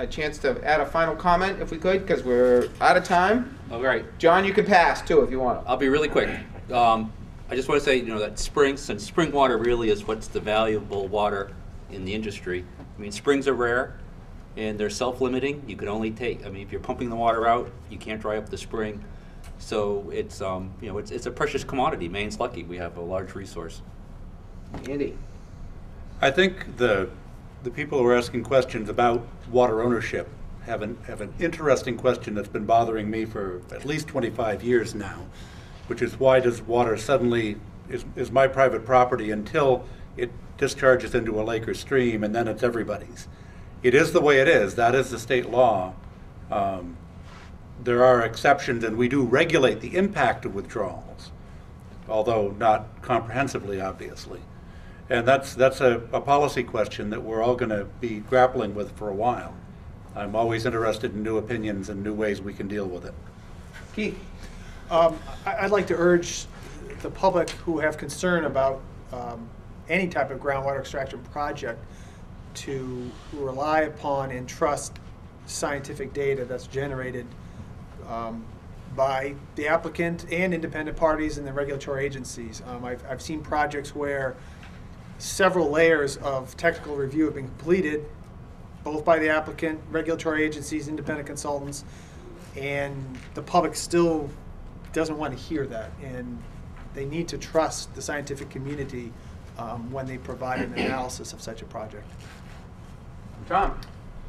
a chance to add a final comment if we could, because we're out of time. All right. John, you can pass too if you want. I'll be really quick. I just want to say, that since spring water really is what's the valuable water in the industry. I mean, springs are rare and they're self-limiting. You can only take, if you're pumping the water out, you can't dry up the spring. So it's, it's a precious commodity. Maine's lucky. We have a large resource. Andy. I think the people who are asking questions about water ownership have an interesting question that's been bothering me for at least 25 years now, which is why does water suddenly is my private property until it discharges into a lake or stream, and then it's everybody's. It is the way it is. That is the state law. There are exceptions, and we do regulate the impact of withdrawals, although not comprehensively, obviously. And that's a policy question that we're all going to be grappling with for a while. I'm always interested in new opinions and new ways we can deal with it. Keith. I'd like to urge the public who have concern about any type of groundwater extraction project to rely upon and trust scientific data that's generated by the applicant and independent parties and the regulatory agencies. I've seen projects where several layers of technical review have been completed, both by the applicant, regulatory agencies, independent consultants, and the public still doesn't want to hear that, and they need to trust the scientific community when they provide an analysis of such a project. Tom.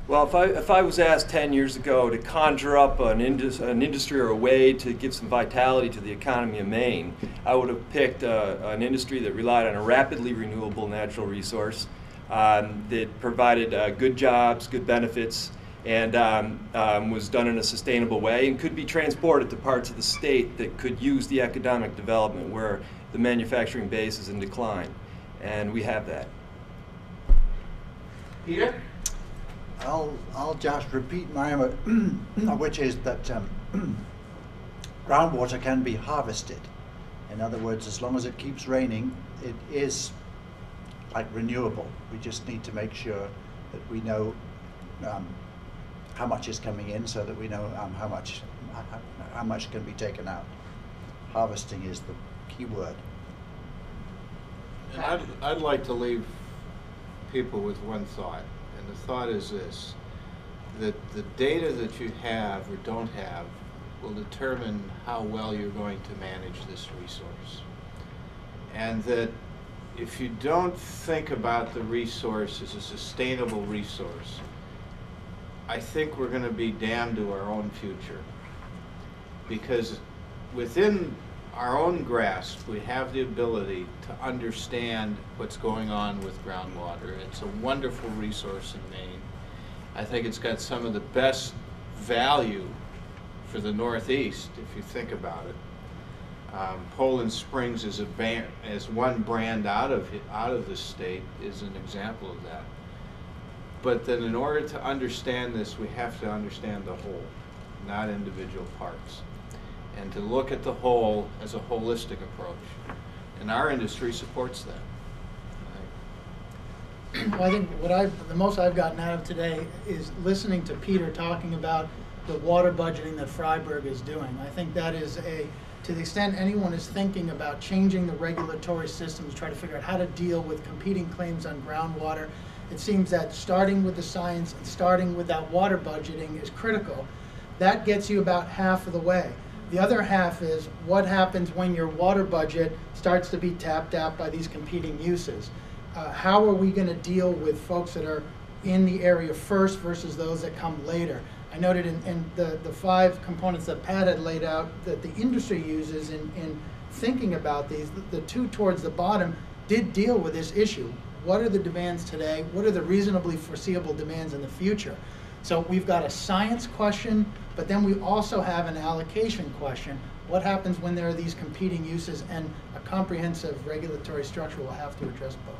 Well, if I was asked 10 years ago to conjure up an industry or a way to give some vitality to the economy of Maine, I would have picked an industry that relied on a rapidly renewable natural resource that provided good jobs, good benefits, and was done in a sustainable way and could be transported to parts of the state that could use the economic development where the manufacturing base is in decline. And we have that. Peter? I'll just repeat my which is that groundwater can be harvested. In other words, as long as it keeps raining, it is like renewable. We just need to make sure that we know how much is coming in, so that we know how much can be taken out. Harvesting is the key word. And I'd like to leave people with one thought, and the thought is this: that the data that you have or don't have will determine how well you're going to manage this resource. And that if you don't think about the resource as a sustainable resource, I think we're going to be damned to our own future. Because within our own grasp, we have the ability to understand what's going on with groundwater. It's a wonderful resource in Maine. I think it's got some of the best value for the Northeast, if you think about it. Poland Springs is one brand out of the state is an example of that. But then in order to understand this, we have to understand the whole, not individual parts. And to look at the whole as a holistic approach. And our industry supports that. Well, I think the most I've gotten out of today is listening to Peter talking about the water budgeting that Freiburg is doing. I think that is to the extent anyone is thinking about changing the regulatory system to try to figure out how to deal with competing claims on groundwater, it seems that starting with the science and starting with that water budgeting is critical. That gets you about half of the way. The other half is what happens when your water budget starts to be tapped out by these competing uses. How are we going to deal with folks that are in the area first versus those that come later? I noted in the 5 components that Pat had laid out that the industry uses in thinking about these, the 2 towards the bottom did deal with this issue. What are the demands today? What are the reasonably foreseeable demands in the future? So we've got a science question, but then we also have an allocation question. What happens when there are these competing uses, and a comprehensive regulatory structure will have to address both.